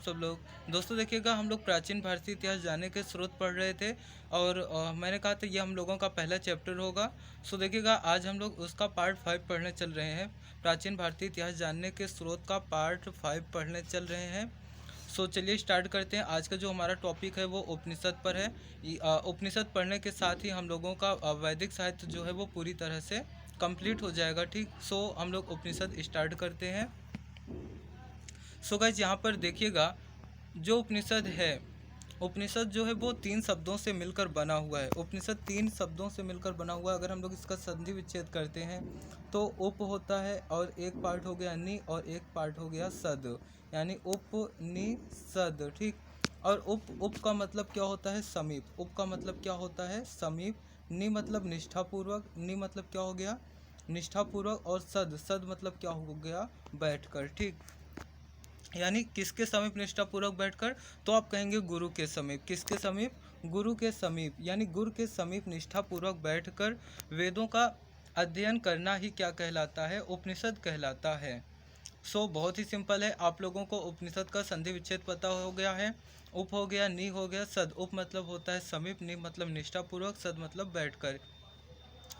सब लोग दोस्तों देखिएगा, हम लोग प्राचीन भारतीय इतिहास जानने के स्रोत पढ़ रहे थे। और मैंने कहा था ये हम लोगों का पहला चैप्टर होगा। सो देखिएगा, आज हम लोग उसका पार्ट 5 पढ़ने चल रहे हैं। प्राचीन भारतीय इतिहास जानने के स्रोत का पार्ट 5 पढ़ने चल रहे हैं। सो चलिए स्टार्ट करते हैं। आज का जो हमारा टॉपिक है वो उपनिषद पर है। उपनिषद पढ़ने के साथ ही हम लोगों का वैदिक साहित्य जो है वो पूरी तरह से कंप्लीट हो जाएगा। ठीक, सो हम लोग उपनिषद स्टार्ट करते हैं। सो गाइज, यहाँ पर देखिएगा, जो उपनिषद है, उपनिषद जो है वो 3 शब्दों से मिलकर बना हुआ है। उपनिषद 3 शब्दों से मिलकर बना हुआ है। अगर हम लोग इसका संधि विच्छेद करते हैं तो उप होता है, और एक पार्ट हो गया नि, और एक पार्ट हो गया सद, यानी उपनिषद। ठीक, और उप का मतलब क्या होता है? समीप। उप का मतलब क्या होता है? समीप। नि मतलब निष्ठापूर्वक, नि मतलब क्या हो गया? निष्ठापूर्वक। और सद, सद मतलब क्या हो गया? बैठकर। ठीक, यानी किसके समीप निष्ठापूर्वक बैठकर? तो आप कहेंगे गुरु के समीप। किसके समीप? गुरु के समीप, यानी गुरु के समीप निष्ठापूर्वक बैठकर वेदों का अध्ययन करना ही क्या कहलाता है? उपनिषद कहलाता है। सो बहुत ही सिंपल है। आप लोगों को उपनिषद का संधि विच्छेद पता हो गया है। उप हो गया, नि हो गया, सद। उप मतलब होता है समीप, नि मतलब निष्ठापूर्वक, सद मतलब बैठकर।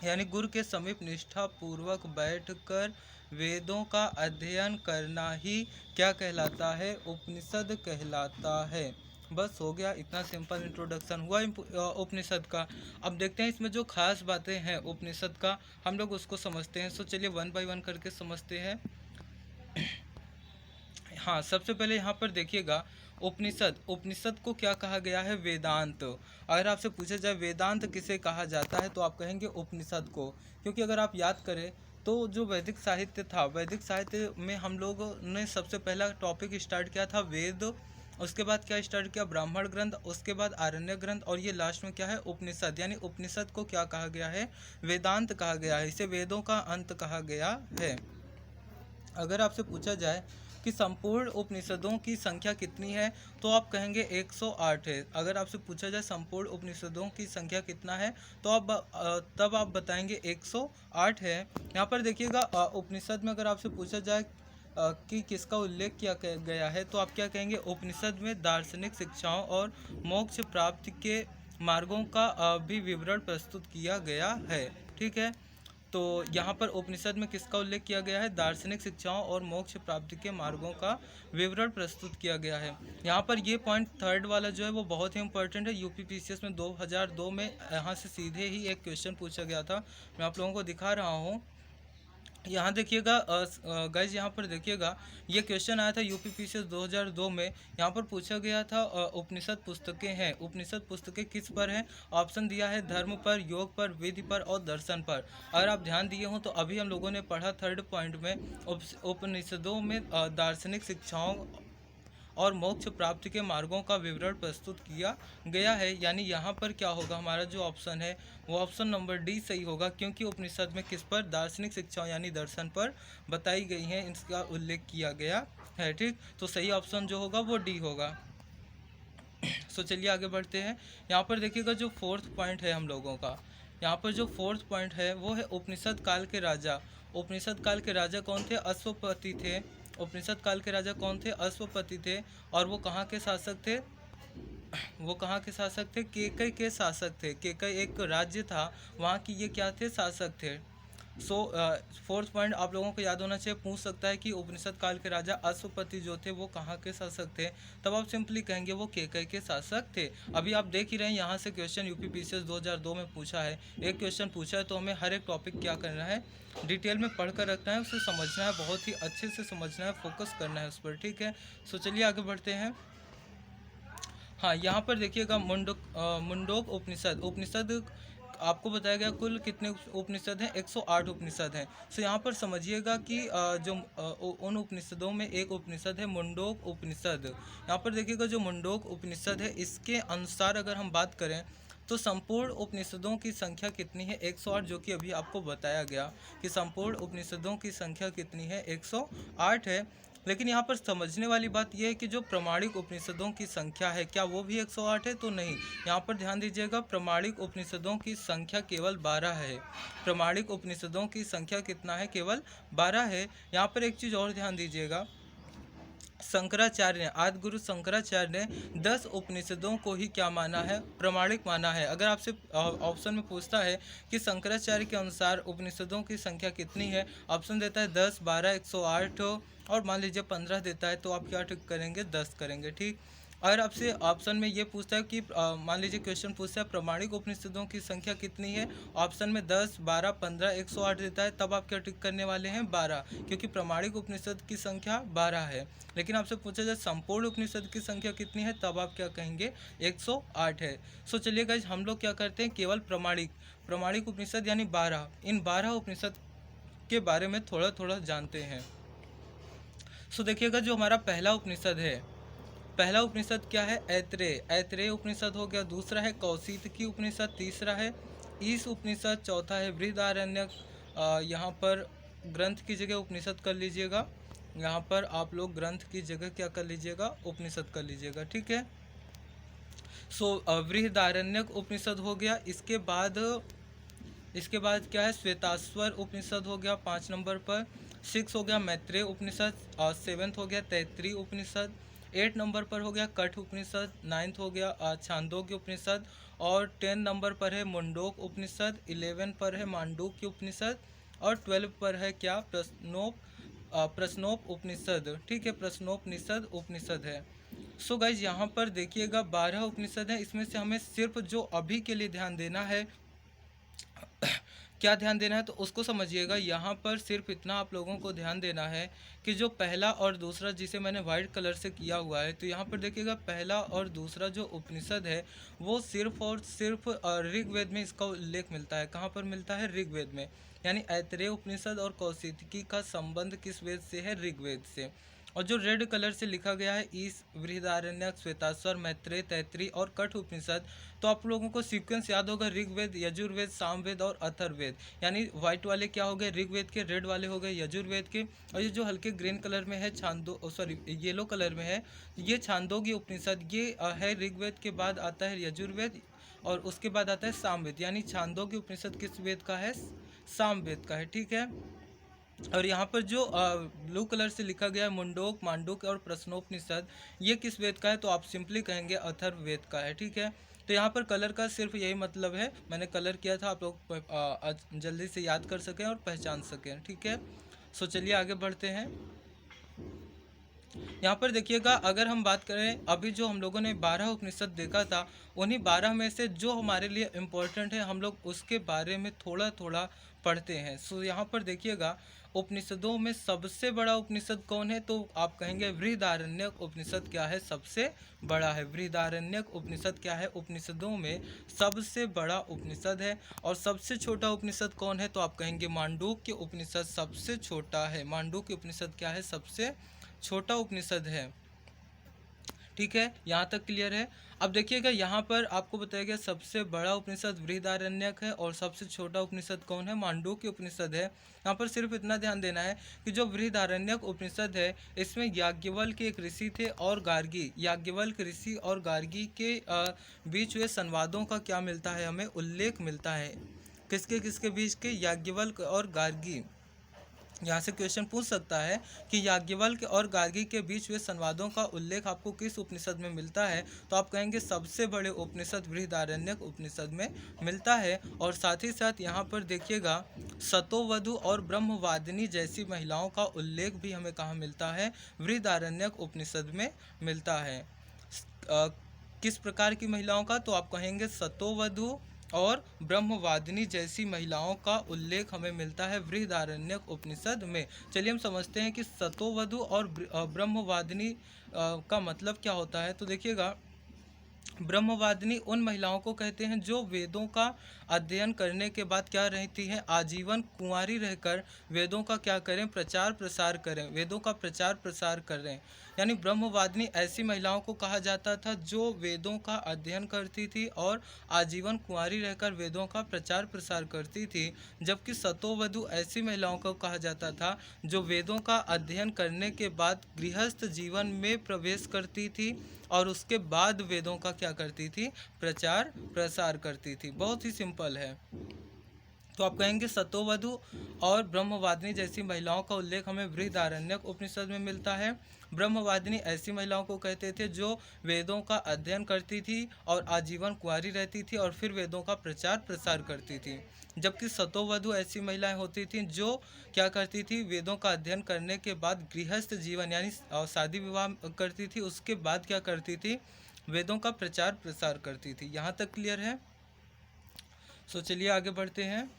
यानी गुरु के समीप निष्ठापूर्वक बैठकर वेदों का अध्ययन करना ही क्या कहलाता है? उपनिषद कहलाता है। बस हो गया, इतना सिंपल इंट्रोडक्शन हुआ उपनिषद का। अब देखते हैं इसमें जो खास बातें हैं उपनिषद का, हम लोग उसको समझते हैं। सो चलिए वन बाय वन करके समझते हैं। हाँ, सबसे पहले यहाँ पर देखिएगा, उपनिषद, उपनिषद को क्या कहा गया है? वेदांत। अगर आपसे पूछा जाए वेदांत किसे कहा जाता है, तो आप कहेंगे उपनिषद को। क्योंकि अगर आप याद करें तो जो वैदिक साहित्य था, वैदिक साहित्य में हम लोगों ने सबसे पहला टॉपिक स्टार्ट किया था वेद। उसके बाद क्या स्टार्ट किया? ब्राह्मण ग्रंथ। उसके बाद आरण्य ग्रंथ, और ये लास्ट में क्या है? उपनिषद। यानी उपनिषद को क्या कहा गया है? वेदांत कहा गया है। इसे वेदों का अंत कहा गया है। अगर आपसे पूछा जाए कि संपूर्ण उपनिषदों की संख्या कितनी है, तो आप कहेंगे 108 है। अगर आपसे पूछा जाए संपूर्ण उपनिषदों की संख्या कितना है, तो तब आप बताएंगे 108 है। यहाँ पर देखिएगा, उपनिषद में अगर आपसे पूछा जाए कि किसका उल्लेख किया गया है, तो आप क्या कहेंगे? उपनिषद में दार्शनिक शिक्षाओं और मोक्ष प्राप्ति के मार्गों का भी विवरण प्रस्तुत किया गया है। ठीक है, तो यहाँ पर उपनिषद में किसका उल्लेख किया गया है? दार्शनिक शिक्षाओं और मोक्ष प्राप्ति के मार्गों का विवरण प्रस्तुत किया गया है। यहाँ पर ये पॉइंट थर्ड वाला जो है वो बहुत ही इंपॉर्टेंट है। यूपीपीसीएस में 2002 में यहाँ से सीधे ही एक क्वेश्चन पूछा गया था। मैं आप लोगों को दिखा रहा हूँ। यहाँ देखिएगा गाइज, यहाँ पर देखिएगा, ये क्वेश्चन आया था यूपीपीसीएस 2002 में। यहाँ पर पूछा गया था उपनिषद पुस्तकें हैं, उपनिषद पुस्तकें किस पर हैं? ऑप्शन दिया है धर्म पर, योग पर, विधि पर और दर्शन पर। अगर आप ध्यान दिए हो तो अभी हम लोगों ने पढ़ा थर्ड पॉइंट में, उपनिषदों में दार्शनिक शिक्षाओं और मोक्ष प्राप्ति के मार्गों का विवरण प्रस्तुत किया गया है। यानी यहाँ पर क्या होगा? हमारा जो ऑप्शन है वो ऑप्शन नंबर डी सही होगा, क्योंकि उपनिषद में किस पर? दार्शनिक शिक्षाओं यानी दर्शन पर बताई गई हैं, इसका उल्लेख किया गया है। ठीक, तो सही ऑप्शन जो होगा वो डी होगा। सो चलिए आगे बढ़ते हैं। यहाँ पर देखिएगा, जो फोर्थ पॉइंट है हम लोगों का, यहाँ पर जो फोर्थ पॉइंट है वो है उपनिषद काल के राजा। उपनिषद काल के राजा कौन थे? अश्वपति थे। उपनिषद काल के राजा कौन थे? अश्वपति थे। और वो कहाँ के शासक थे? वो कहाँ के शासक थे? केकई के शासक थे। केकई एक राज्य था, वहाँ की ये क्या थे? शासक थे। सो फोर्थ पॉइंट आप लोगों को याद होना चाहिए। पूछ सकता है कि उपनिषद काल के राजा अश्वपति जो थे वो कहाँ के शासक थे, तब आप सिंपली कहेंगे वो केकई के शासक थे। अभी आप देख ही रहे हैं, यहाँ से क्वेश्चन यूपीपीसीएस 2002 में पूछा है। एक क्वेश्चन पूछा है तो हमें हर एक टॉपिक क्या करना है? डिटेल में पढ़ कर रखना है, उसे समझना है, बहुत ही अच्छे से समझना है, फोकस करना है उस पर। ठीक है, सो चलिए आगे बढ़ते हैं। हाँ, यहाँ पर देखिएगा, मुंडोक उपनिषद, उपनिषद आपको बताया गया कुल कितने उपनिषद हैं? 108 उपनिषद हैं। सो यहाँ पर समझिएगा कि उन उपनिषदों में एक उपनिषद है मुंडोक उपनिषद। यहाँ पर देखिएगा, जो मुंडोक उपनिषद है, इसके अनुसार अगर हम बात करें तो संपूर्ण उपनिषदों की संख्या कितनी है? 108, जो कि अभी आपको बताया गया कि संपूर्ण उपनिषदों की संख्या कितनी है? 108 है। लेकिन यहाँ पर समझने वाली बात यह है कि जो प्रमाणिक उपनिषदों की संख्या है, क्या वो भी 108 है? तो नहीं। यहाँ पर ध्यान दीजिएगा, प्रमाणिक उपनिषदों की संख्या केवल 12 है। प्रमाणिक उपनिषदों की संख्या कितना है? केवल 12 है। यहाँ पर एक चीज़ और ध्यान दीजिएगा, शंकराचार्य ने, आदि गुरु शंकराचार्य ने 10 उपनिषदों को ही क्या माना है, प्रमाणिक माना है। अगर आपसे ऑप्शन में पूछता है कि शंकराचार्य के अनुसार उपनिषदों की संख्या कितनी है, ऑप्शन देता है 10, 12, 108 और मान लीजिए 15 देता है, तो आप क्या टिक करेंगे, 10 करेंगे। ठीक। अगर आपसे ऑप्शन में ये पूछता है कि मान लीजिए क्वेश्चन पूछता है प्रमाणिक उपनिषदों की संख्या कितनी है, ऑप्शन में 10, 12, 15, 108 देता है, तब आप क्या टिक करने वाले हैं, 12, क्योंकि प्रमाणिक उपनिषद की संख्या 12 है। लेकिन आपसे पूछा जाए संपूर्ण उपनिषद की संख्या कितनी है, तब आप क्या कहेंगे, 108 है। सो चलिए गाइस, हम लोग क्या करते हैं, केवल प्रमाणिक उपनिषद यानी 12, इन 12 उपनिषद के बारे में थोड़ा थोड़ा जानते हैं। सो देखिएगा, जो हमारा पहला उपनिषद है, पहला उपनिषद क्या है, ऐत्रेय, ऐत्रेय उपनिषद हो गया। दूसरा है कौशितकी उपनिषद, तीसरा है ईश उपनिषद, चौथा है बृहदारण्यक। यहाँ पर ग्रंथ की जगह उपनिषद कर लीजिएगा, यहाँ पर आप लोग ग्रंथ की जगह क्या कर लीजिएगा, उपनिषद कर लीजिएगा। ठीक है। सो बृहदारण्यक उपनिषद हो गया। इसके बाद क्या है, श्वेताश्वर उपनिषद हो गया 5 नंबर पर। 6 हो गया मैत्रेय उपनिषद, 7th हो गया तैत्रीय उपनिषद, 8 नंबर पर हो गया कठ उपनिषद, 9th हो गया छांदोग्य उपनिषद, और 10 नंबर पर है मुंडोक उपनिषद, 11 पर है मांडूक्य उपनिषद, और 12 पर है क्या, प्रश्नोप उपनिषद। ठीक है, प्रश्नोपनिषद उपनिषद है। सो गाइज, यहाँ पर देखिएगा 12 उपनिषद है। इसमें से हमें सिर्फ जो अभी के लिए ध्यान देना है, क्या ध्यान देना है, तो उसको समझिएगा। यहाँ पर सिर्फ इतना आप लोगों को ध्यान देना है कि जो पहला और दूसरा, जिसे मैंने वाइट कलर से किया हुआ है, तो यहाँ पर देखिएगा पहला और दूसरा जो उपनिषद है वो सिर्फ और सिर्फ ऋग्वेद में इसका उल्लेख मिलता है। कहाँ पर मिलता है, ऋग्वेद में। यानी ऐत्रेय उपनिषद और कौशितकी का संबंध किस वेद से है, ऋग्वेद से। और जो रेड कलर से लिखा गया है ईश, बृहदारण्यक, श्वेताश्वर, मैत्रेय, तैत्रीय और कठ उपनिषद, तो आप लोगों को सीक्वेंस याद होगा, ऋग्वेद, यजुर्वेद, सामवेद और अथर्ववेद। यानी व्हाइट वाले क्या हो गए, ऋग्वेद के, रेड वाले हो गए यजुर्वेद के, और ये जो हल्के ग्रीन कलर में है येलो कलर में है, ये छांदोग्य उपनिषद, ये है ऋग्वेद के बाद आता है यजुर्वेद, और उसके बाद आता है सामवेद। यानी छांदोग्य उपनिषद किस वेद का है, सामवेद का है। ठीक है। और यहाँ पर जो ब्लू कलर से लिखा गया है मुंडोक, मांडूक और प्रश्नोपनिषद, ये किस वेद का है, तो आप सिंपली कहेंगे अथर्ववेद का है। ठीक है। तो यहाँ पर कलर का सिर्फ यही मतलब है, मैंने कलर किया था, आप लोग जल्दी से याद कर सकें और पहचान सकें। ठीक है। सो चलिए आगे बढ़ते हैं। यहाँ पर देखिएगा, अगर हम बात करें अभी जो हम लोगों ने 12 उपनिषद देखा था, उन्हीं 12 में से जो हमारे लिए इम्पोर्टेंट है, हम लोग उसके बारे में थोड़ा थोड़ा पढ़ते हैं। सो यहाँ पर देखिएगा, उपनिषदों में सबसे बड़ा उपनिषद कौन है, तो आप कहेंगे बृहदारण्यक उपनिषद क्या है, सबसे बड़ा है। बृहदारण्यक उपनिषद क्या है, उपनिषदों में सबसे बड़ा उपनिषद है। और सबसे छोटा उपनिषद कौन है, तो आप कहेंगे मांडूक्य उपनिषद सबसे छोटा है। मांडूक्य उपनिषद क्या है, सबसे छोटा उपनिषद है। ठीक है, यहाँ तक क्लियर है। अब देखिएगा, यहाँ पर आपको बताया गया सबसे बड़ा उपनिषद बृहदारण्यक है और सबसे छोटा उपनिषद कौन है, मांडूक्य उपनिषद है। यहाँ पर सिर्फ इतना ध्यान देना है कि जो बृहदारण्यक उपनिषद है, इसमें याज्ञवल्क्य एक ऋषि थे और गार्गी, याज्ञवल्क्य ऋषि और गार्गी के बीच हुए संवादों का क्या मिलता है, हमें उल्लेख मिलता है। किसके किसके बीच के, याज्ञवल्क्य और गार्गी। यहाँ से क्वेश्चन पूछ सकता है कि याज्ञवल्क्य और गार्गी के बीच हुए संवादों का उल्लेख आपको किस उपनिषद में मिलता है, तो आप कहेंगे सबसे बड़े उपनिषद बृहदारण्यक उपनिषद में मिलता है। और साथ ही साथ यहाँ पर देखिएगा, सतोवधु और ब्रह्मवादिनी जैसी महिलाओं का उल्लेख भी हमें कहाँ मिलता है, बृहदारण्यक उपनिषद में मिलता है। किस प्रकार की महिलाओं का, तो आप कहेंगे सतोवधु और ब्रह्मवादिनी जैसी महिलाओं का उल्लेख हमें मिलता है बृहदारण्यक उपनिषद में। चलिए हम समझते हैं कि सतोवधु और ब्रह्मवादिनी का मतलब क्या होता है। तो देखिएगा, ब्रह्मवादिनी उन महिलाओं को कहते हैं जो वेदों का अध्ययन करने के बाद क्या रहती हैं, आजीवन कुंवारी रहकर वेदों का क्या करें, प्रचार प्रसार करें, वेदों का प्रचार प्रसार करें। यानी ब्रह्मवादिनी ऐसी महिलाओं को कहा जाता था जो वेदों का अध्ययन करती थी और आजीवन कुंवारी रहकर वेदों का प्रचार प्रसार करती थी। जबकि सतोवधु ऐसी महिलाओं को कहा जाता था जो वेदों का अध्ययन करने के बाद गृहस्थ जीवन में प्रवेश करती थी और उसके बाद वेदों का क्या करती थी, प्रचार प्रसार करती थी। बहुत ही सिंपल है। तो आप कहेंगे सतोवधु और ब्रह्मवादिनी जैसी महिलाओं का उल्लेख हमें बृहदारण्यक उपनिषद में मिलता है। ब्रह्मवादिनी ऐसी महिलाओं को कहते थे जो वेदों का अध्ययन करती थी और आजीवन कुंवारी रहती थी और फिर वेदों का प्रचार प्रसार करती थी। जबकि सतोवधु ऐसी महिलाएं होती थीं जो क्या करती थी, वेदों का अध्ययन करने के बाद गृहस्थ जीवन यानी शादी विवाह करती थी, उसके बाद क्या करती थी, वेदों का प्रचार प्रसार करती थी। यहाँ तक क्लियर है? सो चलिए आगे बढ़ते हैं।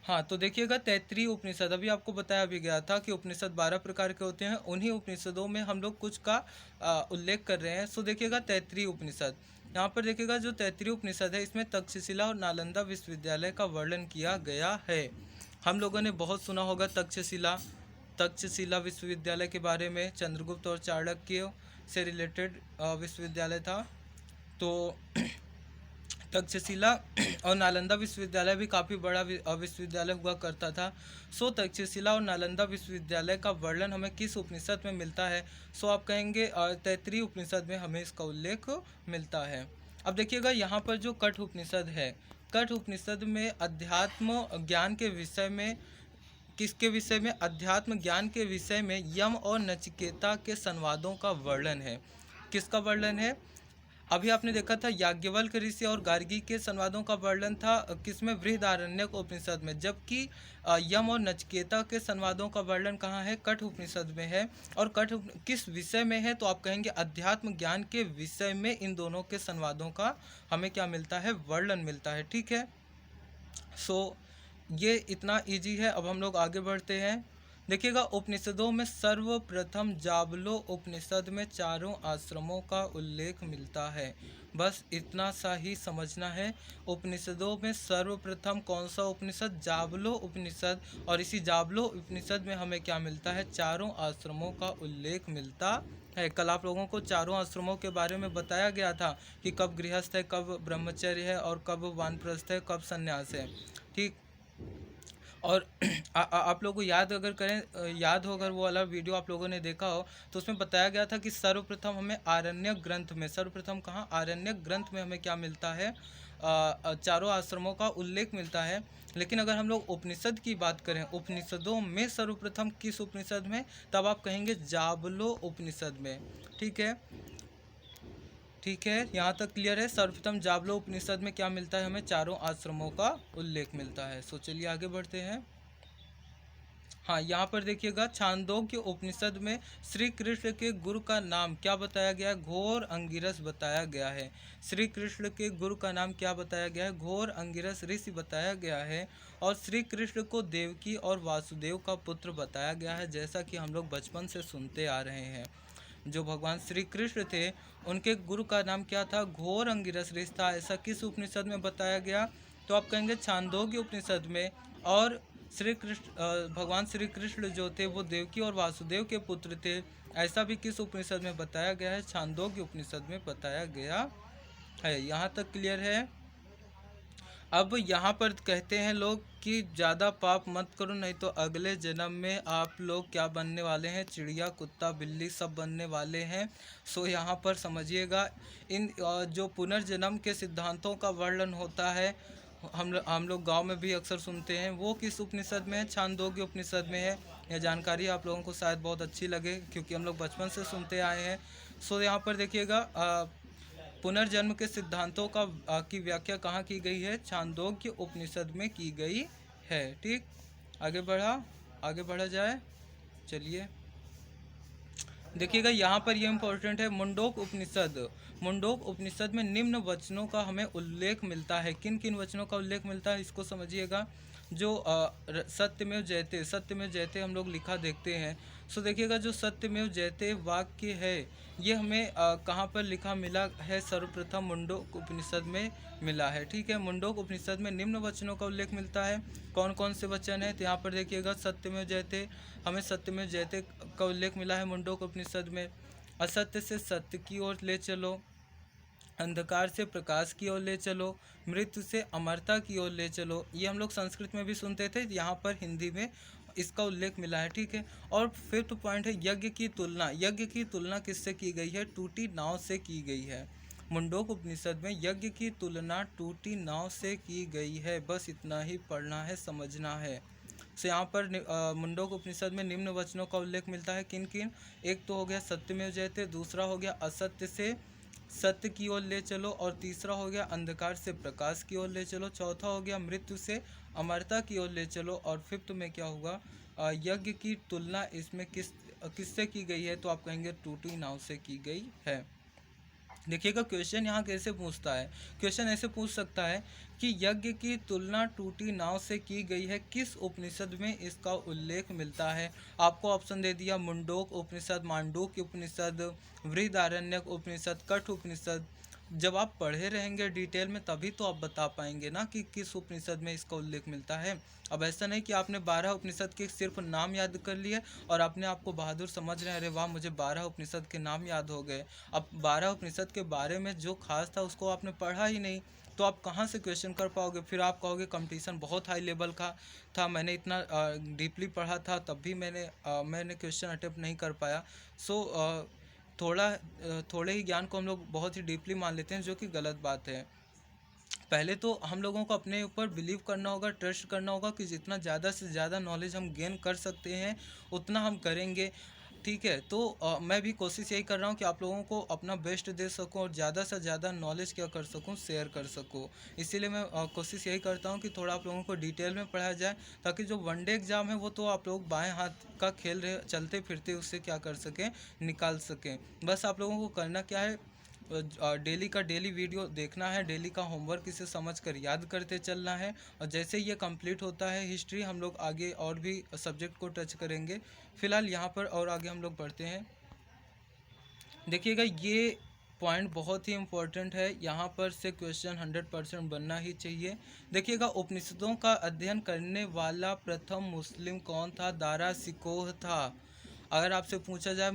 हाँ, तो देखिएगा तैत्तिरीय उपनिषद, अभी आपको बताया भी गया था कि उपनिषद 12 प्रकार के होते हैं, उन्हीं उपनिषदों में हम लोग कुछ का उल्लेख कर रहे हैं। सो देखिएगा तैत्तिरीय उपनिषद, यहाँ पर देखिएगा जो तैत्तिरीय उपनिषद है इसमें तक्षशिला और नालंदा विश्वविद्यालय का वर्णन किया गया है। हम लोगों ने बहुत सुना होगा तक्षशिला विश्वविद्यालय के बारे में, चंद्रगुप्त और चाणक्य से रिलेटेड विश्वविद्यालय था। तो तक्षशिला और नालंदा विश्वविद्यालय भी काफ़ी बड़ा विश्वविद्यालय हुआ करता था। सो तक्षशिला और नालंदा विश्वविद्यालय का वर्णन हमें किस उपनिषद में मिलता है? सो आप कहेंगे तैत्तिरीय उपनिषद में हमें इसका उल्लेख मिलता है। अब देखिएगा यहाँ पर जो कठ उपनिषद है, कठ उपनिषद में अध्यात्म ज्ञान के विषय में, किसके विषय में? अध्यात्म ज्ञान के विषय में यम और नचिकेता के संवादों का वर्णन है। किसका वर्णन है? अभी आपने देखा था याज्ञवल्क्य ऋषि और गार्गी के संवादों का वर्णन था किसमें? बृहदारण्यक उपनिषद में। जबकि यम और नचिकेता के संवादों का वर्णन कहाँ है? कठ उपनिषद में है। और किस विषय में है? तो आप कहेंगे अध्यात्म ज्ञान के विषय में इन दोनों के संवादों का हमें क्या मिलता है? वर्णन मिलता है। ठीक है, सो ये इतना इजी है। अब हम लोग आगे बढ़ते हैं। देखिएगा उपनिषदों में सर्वप्रथम जाबलो उपनिषद में चारों आश्रमों का उल्लेख मिलता है। बस इतना सा ही समझना है। उपनिषदों में सर्वप्रथम कौन सा उपनिषद? जाबलो उपनिषद। और इसी जाबलो उपनिषद में हमें क्या मिलता है? चारों आश्रमों का उल्लेख मिलता है। कल आप लोगों को चारों आश्रमों के बारे में बताया गया था कि कब गृहस्थ है, कब ब्रह्मचर्य है और कब वानप्रस्थ है, कब संन्यास है। ठीक, और आप लोगों को याद हो अगर वो वाला वीडियो आप लोगों ने देखा हो तो उसमें बताया गया था कि सर्वप्रथम हमें आरण्यक ग्रंथ में, सर्वप्रथम कहाँ? आरण्यक ग्रंथ में हमें क्या मिलता है? चारों आश्रमों का उल्लेख मिलता है। लेकिन अगर हम लोग उपनिषद की बात करें, उपनिषदों में सर्वप्रथम किस उपनिषद में? तब आप कहेंगे जाबलो उपनिषद में। ठीक है, ठीक है, यहाँ तक क्लियर है। सर्वप्रथम जाबलो उपनिषद में क्या मिलता है? हमें चारों आश्रमों का उल्लेख मिलता है। सो चलिए आगे बढ़ते हैं। हाँ, यहाँ पर देखिएगा छांदोग्य उपनिषद में श्री कृष्ण के गुरु का नाम क्या बताया गया है? घोर अंगिरस बताया गया है। श्री कृष्ण के गुरु का नाम क्या बताया गया है? घोर अंगिरस ऋषि बताया गया है। और श्री कृष्ण को देवकी और वासुदेव का पुत्र बताया गया है, जैसा कि हम लोग बचपन से सुनते आ रहे हैं। जो भगवान श्री कृष्ण थे उनके गुरु का नाम क्या था? घोर अंगिरस ऋषि था। ऐसा किस उपनिषद में बताया गया? तो आप कहेंगे छांदोग्य उपनिषद में। और श्री कृष्ण, भगवान श्री कृष्ण जो थे वो देवकी और वासुदेव के पुत्र थे, ऐसा भी किस उपनिषद में बताया गया है? छांदोग्य उपनिषद में बताया गया है। यहाँ तक क्लियर है। अब यहाँ पर कहते हैं लोग कि ज़्यादा पाप मत करो, नहीं तो अगले जन्म में आप लोग क्या बनने वाले हैं? चिड़िया, कुत्ता, बिल्ली सब बनने वाले हैं। सो यहाँ पर समझिएगा, इन जो पुनर्जन्म के सिद्धांतों का वर्णन होता है, हम लोग गांव में भी अक्सर सुनते हैं, वो किस उपनिषद में है? छांदोग्य उपनिषद में है। यह जानकारी आप लोगों को शायद बहुत अच्छी लगे क्योंकि हम लोग बचपन से सुनते आए हैं। सो यहाँ पर देखिएगा पुनर्जन्म के सिद्धांतों की व्याख्या कहाँ की गई है? छांदोग्य उपनिषद में की गई है। ठीक, आगे बढ़ा जाए। चलिए देखिएगा यहाँ पर यह इम्पोर्टेंट है। मुंडोक उपनिषद में निम्न वचनों का हमें उल्लेख मिलता है। किन किन वचनों का उल्लेख मिलता है इसको समझिएगा। जो सत्यमेव जयते हम लोग लिखा देखते हैं। सो देखिएगा जो सत्यमेव जयते वाक्य है ये हमें कहाँ पर लिखा मिला है? सर्वप्रथम मुंडोक उपनिषद में मिला है। ठीक है, मुंडोक उपनिषद में निम्न वचनों का उल्लेख मिलता है। कौन कौन से वचन है? तो यहाँ पर देखिएगा सत्यमेव जयते, हमें सत्यमेव जयते का उल्लेख मिला है मुंडोक उपनिषद में। असत्य से सत्य की ओर ले चलो, अंधकार से प्रकाश की ओर ले चलो, मृत्यु से अमरता की ओर ले चलो। ये हम लोग संस्कृत में भी सुनते थे, यहाँ पर हिंदी में इसका उल्लेख मिला है। ठीक है, और फिफ्थ पॉइंट है यज्ञ की तुलना। यज्ञ की तुलना किससे की गई है? टूटी नाव से की गई है। मुंडोक उपनिषद में यज्ञ की तुलना टूटी नाव से की गई है। बस इतना ही पढ़ना है, समझना है। से यहाँ पर मुंडोक उपनिषद में निम्न वचनों का उल्लेख मिलता है। किन किन? एक तो हो गया सत्यमेव जयते, दूसरा हो गया असत्य से सत्य की ओर ले चलो, और तीसरा हो गया अंधकार से प्रकाश की ओर ले चलो, चौथा हो गया मृत्यु से अमरता की ओर ले चलो, और फिफ्थ में क्या होगा? यज्ञ की तुलना इसमें किससे की गई है? तो आप कहेंगे टूटी नाव से की गई है। देखिएगा क्वेश्चन यहाँ कैसे पूछता है। क्वेश्चन ऐसे पूछ सकता है कि यज्ञ की तुलना टूटी नाव से की गई है, किस उपनिषद में इसका उल्लेख मिलता है? आपको ऑप्शन दे दिया मुंडोक उपनिषद, मांडूक्य उपनिषद, बृहदारण्यक उपनिषद, कठ उपनिषद। जब आप पढ़े रहेंगे डिटेल में तभी तो आप बता पाएंगे ना कि किस उपनिषद में इसका उल्लेख मिलता है। अब ऐसा नहीं कि आपने 12 उपनिषद के सिर्फ नाम याद कर लिए और अपने आप को बहादुर समझ रहे हैं, अरे वाह मुझे 12 उपनिषद के नाम याद हो गए। अब 12 उपनिषद के बारे में जो खास था उसको आपने पढ़ा ही नहीं, तो आप कहाँ से क्वेश्चन कर पाओगे? फिर आप कहोगे कंपटीशन बहुत हाई लेवल का था, मैंने इतना डीपली पढ़ा था तब भी मैंने क्वेश्चन अटेम्प्ट नहीं कर पाया। सो थोड़े ही ज्ञान को हम लोग बहुत ही डीपली मान लेते हैं, जो कि गलत बात है। पहले तो हम लोगों को अपने ऊपर बिलीव करना होगा, ट्रस्ट करना होगा कि जितना ज़्यादा से ज़्यादा नॉलेज हम गेन कर सकते हैं उतना हम करेंगे। ठीक है, तो मैं भी कोशिश यही कर रहा हूँ कि आप लोगों को अपना बेस्ट दे सकूँ और ज़्यादा से ज़्यादा नॉलेज क्या कर सकूँ, शेयर कर सकूँ। इसीलिए मैं कोशिश यही करता हूँ कि थोड़ा आप लोगों को डिटेल में पढ़ाया जाए, ताकि जो वनडे एग्ज़ाम है वो तो आप लोग बाएं हाथ का खेल रहे चलते फिरते उससे क्या कर सकें, निकाल सकें। बस आप लोगों को करना क्या है, डेली का डेली वीडियो देखना है, डेली का होमवर्क इसे समझकर याद करते चलना है, और जैसे ये कंप्लीट होता है हिस्ट्री, हम लोग आगे और भी सब्जेक्ट को टच करेंगे। फिलहाल यहाँ पर और आगे हम लोग बढ़ते हैं। देखिएगा ये पॉइंट बहुत ही इम्पोर्टेंट है, यहाँ पर से क्वेश्चन 100% बनना ही चाहिए। देखिएगा उपनिषदों का अध्ययन करने वाला प्रथम मुस्लिम कौन था? दारा सिकोह था। अगर आपसे पूछा जाए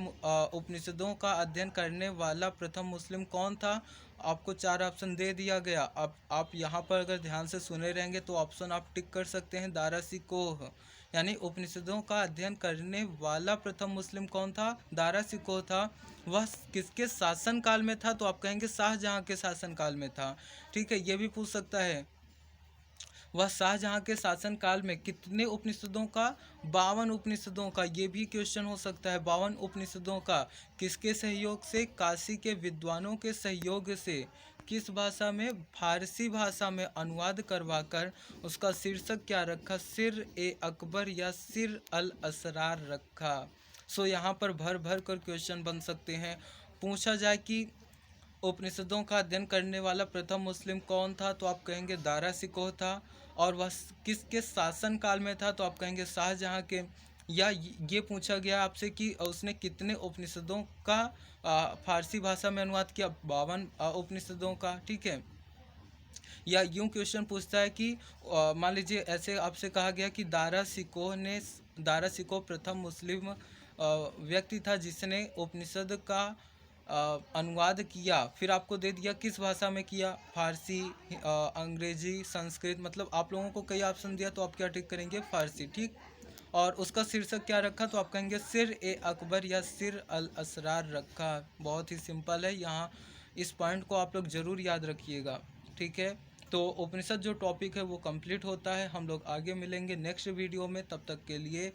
उपनिषदों का अध्ययन करने वाला प्रथम मुस्लिम कौन था, आपको 4 ऑप्शन दे दिया गया। अब आप यहाँ पर अगर ध्यान से सुने रहेंगे तो ऑप्शन आप टिक कर सकते हैं, दारा सिकोह। यानी उपनिषदों का अध्ययन करने वाला प्रथम मुस्लिम कौन था? दारा सिकोह था। वह किसके शासन काल में था? तो आप कहेंगे शाहजहां के शासन काल में था। ठीक है, ये भी पूछ सकता है वह शाहजहां के शासनकाल में कितने उपनिषदों का? 52 उपनिषदों का। ये भी क्वेश्चन हो सकता है, 52 उपनिषदों का। किसके सहयोग से? काशी के विद्वानों के सहयोग से। किस भाषा में? फारसी भाषा में अनुवाद करवाकर उसका शीर्षक क्या रखा? सिर ए अकबर या सिर अल असरार रखा। सो यहाँ पर भर भर कर क्वेश्चन बन सकते हैं। पूछा जाए कि उपनिषदों का अध्ययन करने वाला प्रथम मुस्लिम कौन था, तो आप कहेंगे दारा सिकोह था। और वह किसके शासन काल में था, तो आप कहेंगे शाहजहां के। या ये पूछा गया आपसे कि उसने कितने उपनिषदों का फारसी भाषा में अनुवाद किया? 52 उपनिषदों का। ठीक है, या यूं क्वेश्चन पूछता है कि मान लीजिए ऐसे आपसे कहा गया कि दारा सिकोह प्रथम मुस्लिम व्यक्ति था जिसने उपनिषद का अनुवाद किया। फिर आपको दे दिया किस भाषा में किया? फारसी, अंग्रेजी, संस्कृत। मतलब आप लोगों को कई ऑप्शन दिया, तो आप क्या टिक करेंगे? फारसी। ठीक, और उसका शीर्षक क्या रखा? तो आप कहेंगे सिर ए अकबर या सिर अल असरार रखा। बहुत ही सिंपल है, यहाँ इस पॉइंट को आप लोग ज़रूर याद रखिएगा। ठीक है, तो उपनिषद जो टॉपिक है वो कंप्लीट होता है। हम लोग आगे मिलेंगे नेक्स्ट वीडियो में, तब तक के लिए